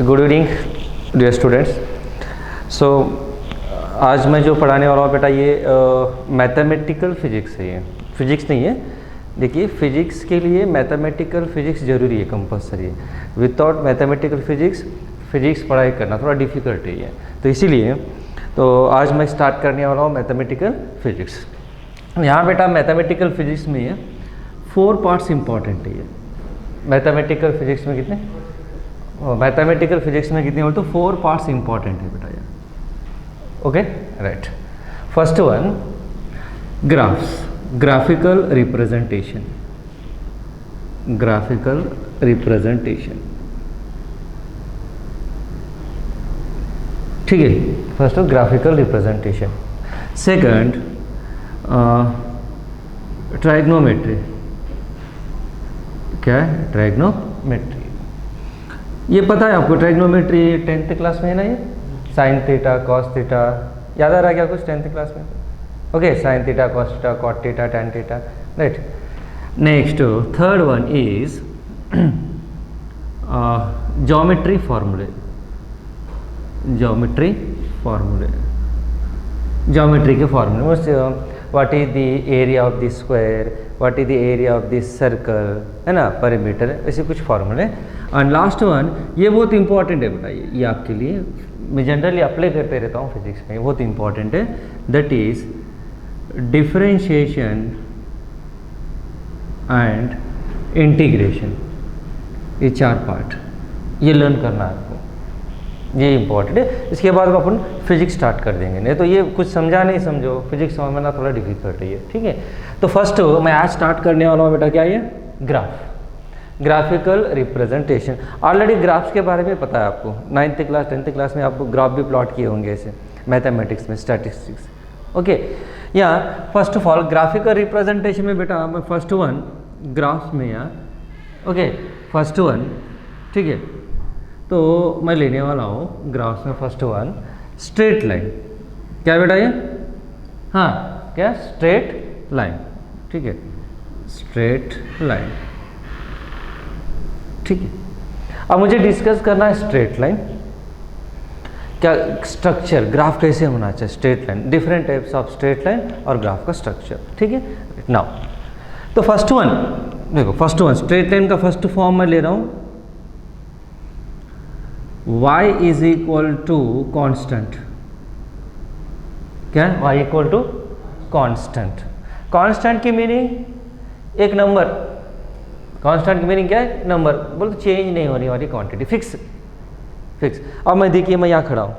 Good evening dear students. So आज मैं जो पढ़ाने वाला हूँ बेटा ये मैथमेटिकल फिजिक्स है। ये फिजिक्स नहीं है। देखिए फिजिक्स के लिए मैथमेटिकल फिजिक्स ज़रूरी है, कंपलसरी है। विदाउट मैथमेटिकल फिजिक्स पढ़ाई करना थोड़ा डिफ़िकल्ट है। तो इसीलिए तो आज मैं स्टार्ट करने वाला हूँ मैथमेटिकल फिजिक्स। यहाँ बेटा मैथमेटिकल फिजिक्स में ये 4 पार्ट्स इंपॉर्टेंट है। मैथमेटिकल फिजिक्स में कितने मैथमेटिकल फिजिक्स में कितने बोलते 4 पार्ट्स इंपॉर्टेंट है बेटा यार। Okay right. First one graphs, graphical representation. Graphical representation ठीक है। First graphical representation. सेकंड ट्राइग्नोमेट्री। क्या है ट्राइग्नोमेट्री? ये पता है आपको ट्राइग्नोमेट्री 10th क्लास में है ना। ये साइन थीटा कॉस थीटा याद आ रहा है क्या कुछ 10th क्लास में? Okay sine theta cos theta cot theta tan theta right. Next third one is geometry फॉर्मूले। ज्योमेट्री फॉर्मूले, ज्योमेट्री के फॉर्मूले what is the area of this square, what is the area of this circle, है ना, परिमीटर, ऐसे कुछ फॉर्मूले। And last one ये बहुत इंपॉर्टेंट है बेटा, ये आपके लिए मैं जनरली अप्लाई करते रहता हूँ फिजिक्स में, बहुत इंपॉर्टेंट है। That is differentiation and integration. ये 4 पार्ट ये लर्न करना है आपको, ये इंपॉर्टेंट है। इसके बाद अपन फिजिक्स स्टार्ट कर देंगे, नहीं तो ये कुछ समझा नहीं समझो, फिजिक्स समझना थोड़ा डिफिकल्ट है ये, ठीक है। तो फर्स्ट मैं आज स्टार्ट करने वाला हूँ बेटा क्या ये graph, graphical representation. Already graphs के बारे में पता है आपको, 9th क्लास 10th क्लास में आप ग्राफ भी प्लॉट किए होंगे ऐसे मैथमेटिक्स में, स्टैटिस्टिक्स। ओके यहाँ first of all graphical representation में बेटा मैं फर्स्ट वन ग्राफ्स में यहाँ ओके फर्स्ट वन ठीक है। तो मैं लेने वाला हूँ ग्राफ्स में फर्स्ट वन स्ट्रेट लाइन। क्या बेटा ये? हाँ क्या स्ट्रेट लाइन, ठीक है स्ट्रेट लाइन, ठीक है। अब मुझे डिस्कस करना है स्ट्रेट लाइन, क्या स्ट्रक्चर ग्राफ कैसे होना चाहिए, straight line, different types of straight line और ग्राफ का स्ट्रक्चर, ठीक है। नाउ तो फर्स्ट वन देखो, फर्स्ट वन स्ट्रेट लाइन का फर्स्ट फॉर्म मैं ले रहा हूँ y is equal to constant. क्या y equal to constant. Constant की मीनिंग एक नंबर, कॉन्स्टेंट की मीनिंग क्या है? नंबर। बोल तो चेंज नहीं होने वाली क्वांटिटी, फिक्स फिक्स। अब मैं देखिए मैं यहाँ खड़ा हूँ,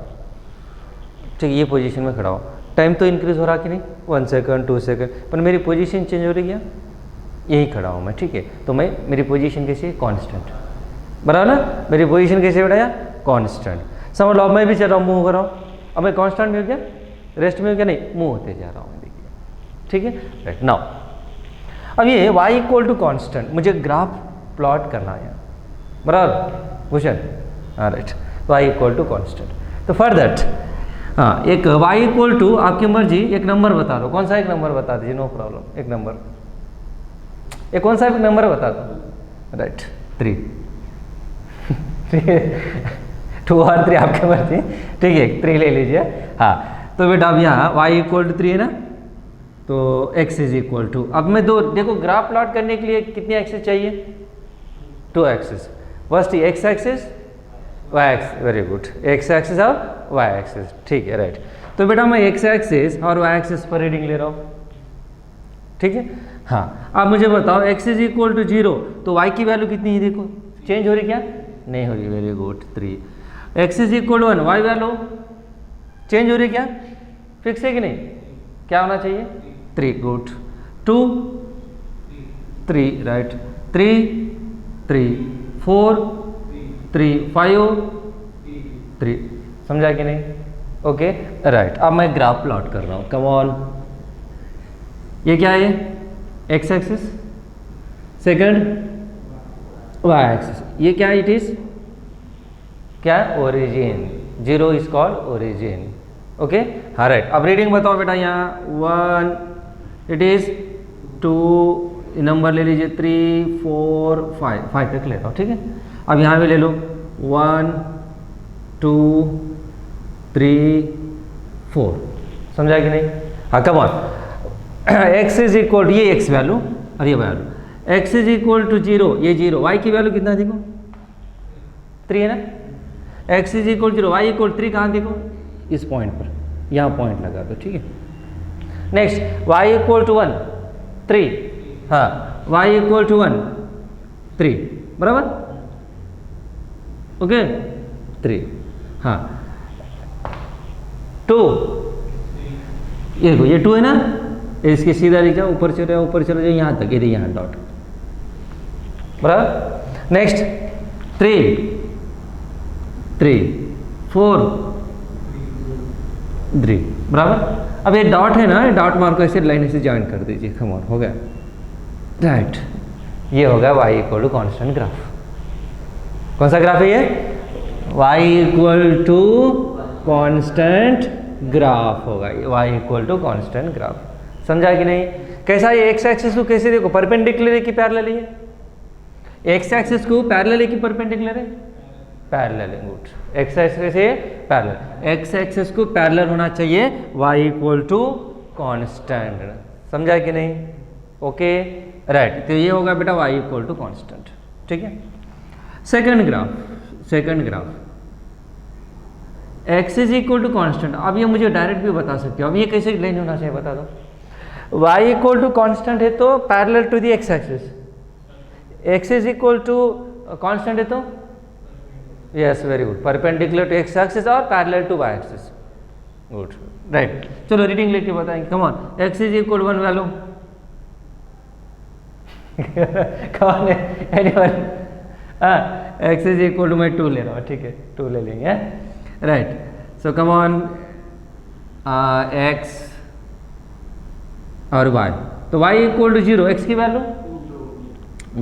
ठीक है, ये पोजीशन में खड़ा हूँ, टाइम तो इंक्रीज हो रहा कि नहीं, 1 सेकंड 2 सेकंड, पर मेरी पोजीशन चेंज हो रही है, यही खड़ा हूँ मैं, ठीक है। तो मैं मेरी पोजीशन कैसी है? कॉन्स्टेंट, बराबर ना। मेरी पोजीशन कैसे बढ़ाया? कांस्टेंट। समझ लो अब मैं भी चल रहा हूँ, मूव कर रहा हूँ, अब मैं कांस्टेंट में हो गया, रेस्ट में हो गया, नहीं मूव होते जा रहा हूँ, देखिए, ठीक है राइट। नाउ अब ये y इक्वल टू कॉन्स्टेंट, मुझे ग्राफ प्लॉट करना है बराबर क्वेश्चन, हाँ right. y equal to constant, तो फॉर दैट हाँ एक y इक्वल टू आपकी मर्जी एक नंबर बता दो, कौन सा एक नंबर बता दीजिए, नो प्रॉब्लम, एक नंबर, एक कौन सा एक नंबर बता दो, राइट 3 ठीक है 2 और 3 आपकी मर्जी, ठीक है 3 ले लीजिए। हाँ तो बेटा अब यहाँ y इक्वल टू 3 है ना, तो x इज इक्वल टू, अब मैं दो देखो ग्राफ प्लॉट करने के लिए कितनी एक्सिस चाहिए? 2 axis. First x axis y axis, very good, x axis और y एक्सिस, ठीक है राइट। तो बेटा मैं x एक्सिस और y एक्सिस पर रीडिंग ले रहा हूँ, ठीक है। हाँ अब मुझे बताओ x इज इक्वल टू 0, तो y की वैल्यू कितनी है? देखो चेंज हो रही क्या? नहीं हो रही, very good 3। x is equal to 1, y value change हो रही क्या? फिक्स है कि नहीं? क्या होना चाहिए? 3, गुड 2 3 राइट, 3 3 4 3 5 3, समझा कि नहीं? Okay right. अब मैं ग्राफ प्लॉट कर रहा हूँ, कम ऑन। ये क्या है? x axis, second y axis, ये क्या इट इज? क्या? Origin, 0 is called origin, okay हाँ राइट। अब रीडिंग बताओ बेटा, यहाँ 1 इट इज 2 नंबर ले लीजिए, 3 4 5 तक लेता हूँ, ठीक है। अब यहाँ भी ले लो 1 2 3 4, समझा कि नहीं? हाँ come on, x is equal, ये x वैल्यू और ये value, x is equal to 0, ये 0, y की वैल्यू कितना देखो 3 है ना, x is equal 0, y equal 3 कहाँ देखो, इस पॉइंट पर, यहाँ पॉइंट लगा दो, ठीक है। नेक्स्ट y इक्वल टू 1 3, हाँ y इक्वल टू 1 3, बराबर, ओके 3, हाँ 2, ये देखो ये 2 है ना, इसके सीधा लिख जाओ, ऊपर चले जाओ, ऊपर चले जाओ, यहाँ तक, ये यहाँ डॉट, बराबर। नेक्स्ट 3 3 4 3, बराबर। अब ये डॉट है ना, डॉट मार्क ऐसे लाइन से ज्वाइन कर दीजिए, कम ऑन, हो गया, राइट। ये होगा y equal to constant graph. कौन सा ग्राफ है ये? y equal to constant graph होगा ये, y equal to constant graph, समझा कि नहीं? कैसा ये x एक्सिस को कैसे देखो, परपेंडिकुलर है कि पैरेलल है? x एक्सिस को पैरेलल है कि परपेंडिकुलर है? पैरेलल है, गुड। x एक्सिस है पैरेलल, x एक्सिस को पैरेलल होना चाहिए, y इक्वल टू कांस्टेंट, समझा कि नहीं? ओके राइट, तो ये होगा बेटा y इक्वल टू कांस्टेंट, ठीक है। Second graph x is equal to constant. अब ये मुझे डायरेक्ट भी बता सकते हो, अब ये कैसे लाइन होना चाहिए बता दो। y इक्वल टू कांस्टेंट है तो parallel to the x axis, x is equal to constant है तो yes very good, perpendicular to x axis और parallel to y axis, good right. चलो रीडिंग लेके बताएंगे, come on, x is equal 1 value कौन है, एनीवन? हाँ x is equal to, मैं 2 ले रहा हूँ, ठीक है 2 ले लेंगे, right. So come on, x और y, तो y इक्वल टू 0, x की वैल्यू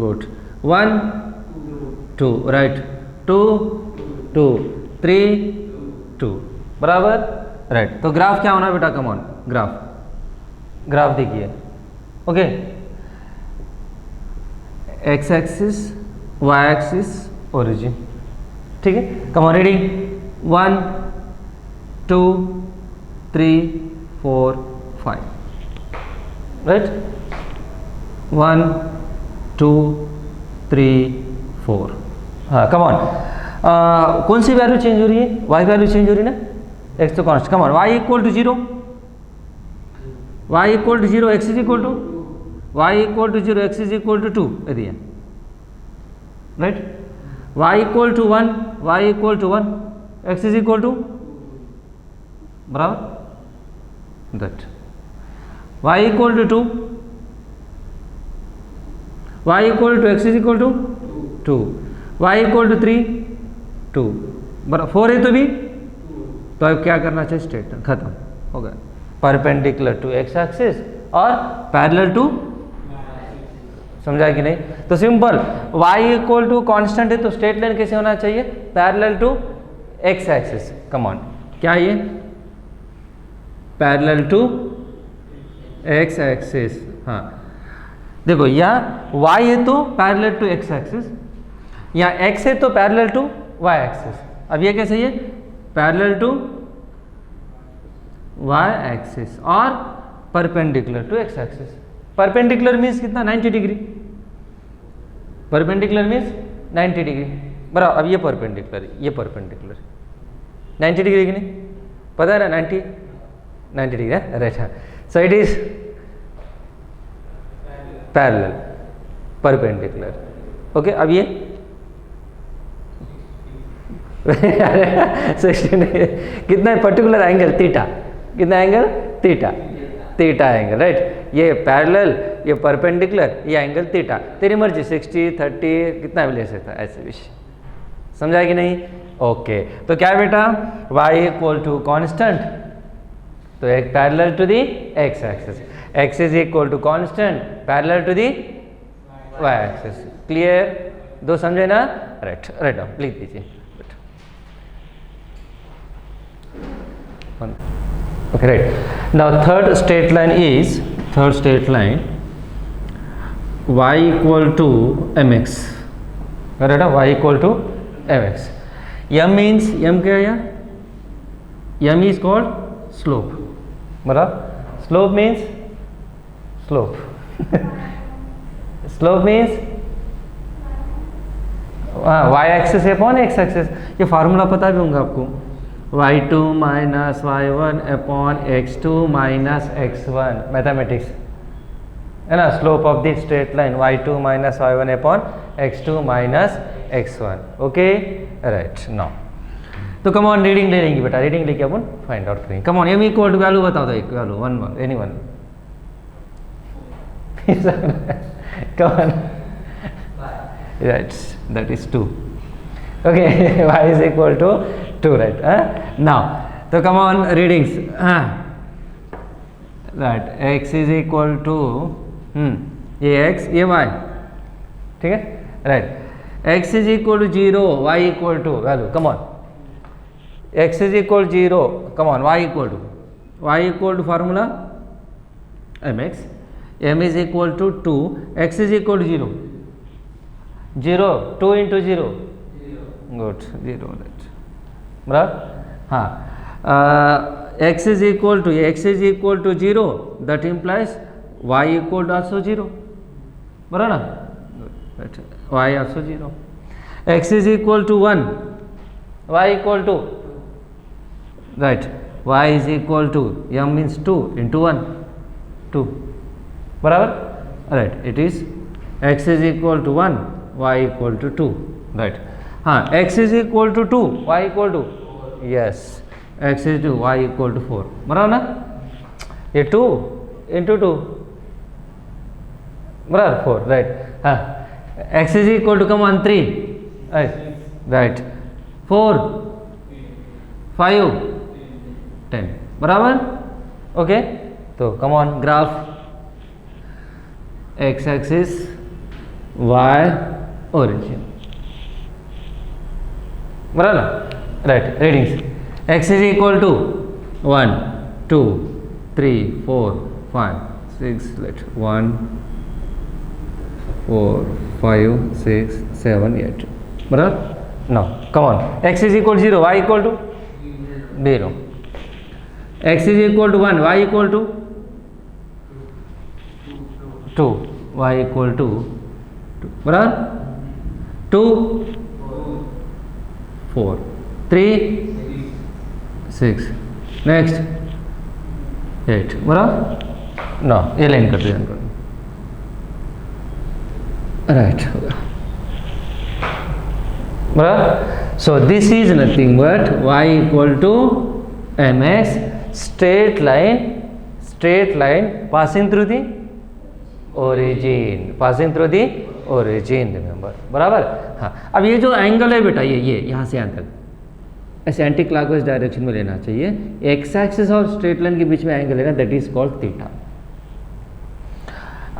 गुड 1 2, राइट 2 2 3 2, बराबर, राइट। तो ग्राफ क्या होना बेटा, कम ऑन, ग्राफ देखिए, okay, x axis y axis origin, ठीक है। कम ऑन रीडिंग 1 2 3 4 5, राइट 1 2 3 4, हाँ कम ऑन, कौन सी वैल्यू चेंज हो रही है, y वैल्यू चेंज हो रही है ना, x तो const, come on, y equal to 0, y equal to 0, x is equal to, y equal to 0, x is equal to 2 यदि है, right. y equal to 1, y equal to 1, x is equal to, बराबर, that y equal to 2, y equal to x is equal to 2, y equal to 3 2, बराबर 4 है तो भी, तो अब क्या करना चाहिए, स्ट्रेट खत्म हो गया, परपेंडिकुलर टू x एक्सिस और पैरेलल टू, समझा कि नहीं? तो simple, y equal to constant है तो स्ट्रेट लाइन कैसे होना चाहिए, parallel to x axis, come on, क्या ये पैरेलल टू x एक्सिस, हाँ देखो यहाँ y है तो पैरेलल टू x एक्सिस, यहाँ x है तो पैरेलल टू y एक्सिस, अब ये कैसे, ये पैरेलल टू y एक्सिस और perpendicular to x axis. Perpendicular means कितना, 90 डिग्री, परपेंडिकुलर मीन्स 90 डिग्री, बराबर। अब ये परपेंडिकुलर, ये परपेंडिकुलर 90 डिग्री की नहीं, पता है ना, 90 डिग्री है, राइट, हाँ। So it is parallel perpendicular, okay. अब ये 16 कितना है, पर्टिकुलर एंगल थीटा, कितना एंगल, थीटा एंगल, राइट। ये पैरेलल, ये परपेंडिकुलर, ये एंगल थीटा, तेरी मर्जी 60 30 कितना भी ले सकता है, ऐसे विषय, समझा कि नहीं? ओके, तो क्या बेटा, y इक्वल टू कांस्टेंट, तो एक parallel to the x axis, x is equal to constant parallel to the y axis, clear? दो समझे ना, राइट, राइट डाउन लिख दीजिए, okay, right. Now third straight line is, y equal to mx, right? Y equal to mx, M means M क्या है यार, M is called slope, बराबर। Slope means slope slope means Y axes upon X axes. ये formula पता भी होगा आपको, y2 minus y1 upon x2 minus x1, mathematics है ना। Slope of the straight line y2 minus y1 upon x2 minus x1। Okay right. Now तो come on reading ले लेंगे बेटा, रीडिंग लेके अपन फाइंड आउट करेंगे। Come on M equal to value बताओ तो, एक वैल्यू one any one come on right, that is 2। Okay y is equal to 2 right, now तो come on readings, right, x is equal to ये x ये y, ठीक है right, x is equal to 0, y equal to value, come on, x is equal to 0, come on, y equal to formula mx, m is equal to 2, x is equal to 0, 0 2 into 0 good 0 right, बराबर। हाँ x is equal to 0, that implies y equal to also 0, बराबर ना, right, y also 0। x is equal to 1, y equal to right, y is equal to m means 2 into 1 2, बराबर right. It is x is equal to 1, y equal to 2 right. हाँ x is equal to 2, y equal to yes, x is to y equal to 4, बराबर ना, ये 2 into 2 बराबर 4 right. हाँ x is equal to come on 3 right, 4 5 10 बराबर। Okay तो come on graph x axis y origin, बराबर ना right. Readings x is equal to 1 2 3 4 5 6 let 1 4 5 6 7 8, बराबर। Now come on x is equal to 0, y equal to 0, x is equal to 1, y equal to 2, y equal to 2, बराबर। 2 4 3 6 next 8, बराबर ना, ये line कर दिया right, बराबर। So this is nothing but y equal to mx, straight line passing through the origin, remember, बराबर। हाँ अब ये जो एंगल है बेटा, ये यहाँ से यहाँ तक ऐसे एंटी क्लॉकवाइज डायरेक्शन में लेना चाहिए। एक्स एक्सिस और स्ट्रेट लाइन के बीच में एंगल है ना, that is called theta.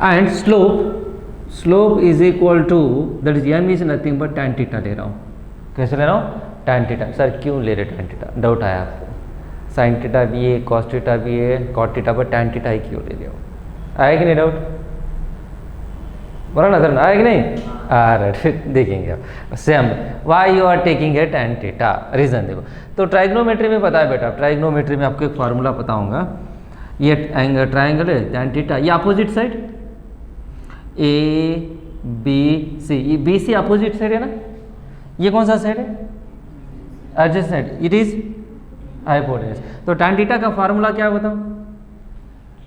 And slope is equal to that is M is nothing but tan theta ले रहा हूँ। कैसे ले रहा हूँ? tan theta. सर क्यों ले रहे tan थीटा? डाउट आया आपको? sin थीटा भी है, cos थीटा भी है, cot थीटा पर tan थीटा ही क्यों ले रहे हो? आया कि नहीं डाउट? बोला नजर आया कि नहीं? राइट, देखेंगे अब same why you are taking a tan theta, reason देखो। तो ट्राइग्नोमेट्री में पता है बेटा, ट्राइग्नोमेट्री में आपको एक फार्मूला पता होगा। ये ट्राइंगल है tan थीटा, ये opposite side A B C, ये बी सी अपोजिट साइड है ना, ये कौन सा साइड है? Adjacent side, it is hypotenuse. तो tan थीटा का फार्मूला क्या है बताओ?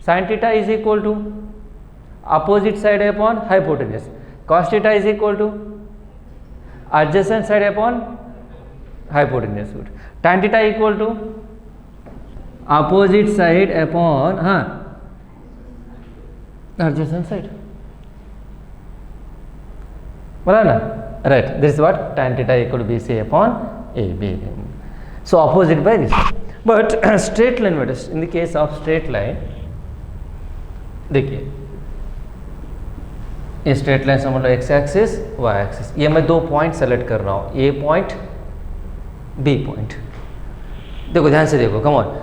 sin theta is equal to opposite side upon hypotenuse, cos theta is equal to adjacent side upon hypotenuse. tan theta equal to opposite side upon adjacent side, बराबर ना? Right, this is what tan theta equal to BC upon AB. So opposite by this, but straight line with in the case of straight line, देखिए ये straight line समझ लो, x axis Y axis, ये मैं दो point select कर रहा हूँ, ए point B point. देखो ध्यान से देखो, कम ऑन,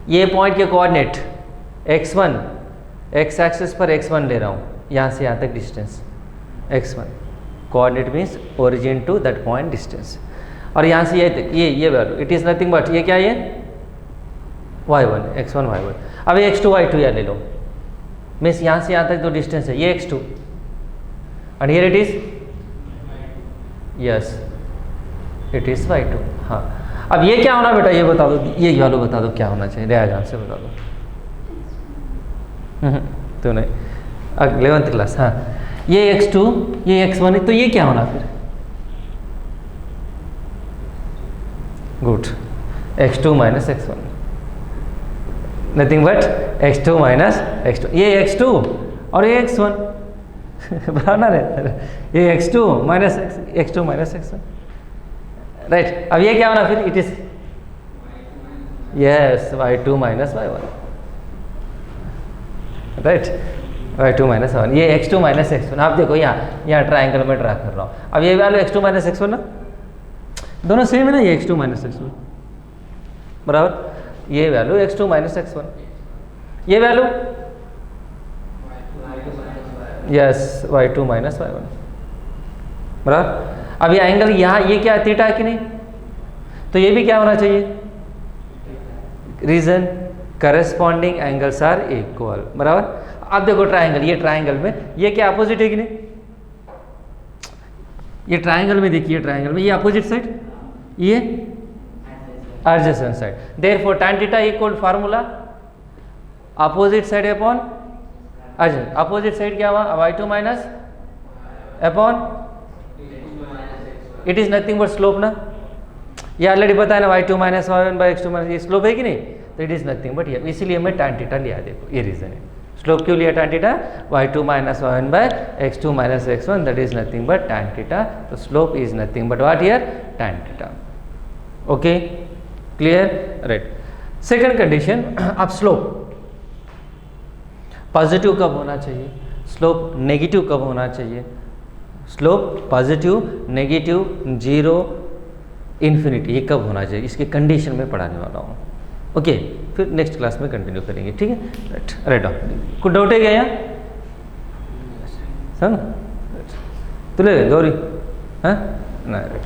ये पॉइंट के कोऑर्डिनेट x1, एक्स एक्सिस पर x1 ले रहा हूँ, यहाँ से यहाँ तक distance x1, coordinate means origin to that point distance. और यहाँ से ये value it is nothing but ये क्या है, y1 x1 y1। अब ये x2 y2 यहाँ ले लो, मीन्स यहाँ से यहाँ तक जो डिस्टेंस है ये x2 and here it is yes it is y2। हाँ अब ये क्या होना बेटा, ये बता दो, ये वैल्यू बता दो क्या होना चाहिए, डायग्राम से बता दो। तो नहीं 11th क्लास। हाँ ये x2 ये x1 है, तो ये क्या होना फिर, good x2 minus x1 nothing but x2 minus x2, ये x2 और ये x1 बराबर है, ये x2 minus x2 minus x1 right. अब ये क्या होना फिर, it is yes y2 minus y1 right, y2 minus y1, ये x2 माइनस x1। आप देखो यहाँ ट्राइंगल में ड्रा कर रहा हूँ। अब ये वैल्यू x2 माइनस x1 ना, दोनों सेम है ना, ये x2 माइनस x1 बराबर, ये वैल्यू x2 माइनस x1, ये value yes y2 minus y1 बराबर। अब ये एंगल यहाँ ये क्या थीटा है कि नहीं, तो ये भी क्या होना चाहिए, reason corresponding angles are equal बराबर। अब देखो ट्राइंगल, ये ट्राइंगल में ये क्या अपोजिट है कि नहीं, ये ट्राइंगल में देखिए, ट्राइंगल में ये अपोजिट साइड, ये adjacent side, therefore tan theta equal formula opposite side upon adjacent. Opposite side क्या हुआ, y2 minus upon it is nothing but slope ना, ये ऑलरेडी पता है ना, y2 minus y1 by x2 minus, ये स्लोप है कि नहीं, तो इट इज नथिंग बट ये, इसीलिए मैं tan थीटा लिया, देखो ये रीजन है। स्लोप क्यों लिया tan theta, y2 minus y1 by x2 minus x1 that is nothing but tan theta, तो slope is nothing but what here, tan theta. Okay clear right. Second condition, अब slope positive कब होना चाहिए, slope negative कब होना चाहिए, slope positive negative zero infinity ये कब होना चाहिए, इसके कंडीशन में पढ़ाने वाला हूँ। ओके फिर नेक्स्ट क्लास में कंटिन्यू करेंगे, ठीक है राइट। राइट कुछ डाउट है क्या यहाँ, सर तुले गौरी हाँ ना राइट।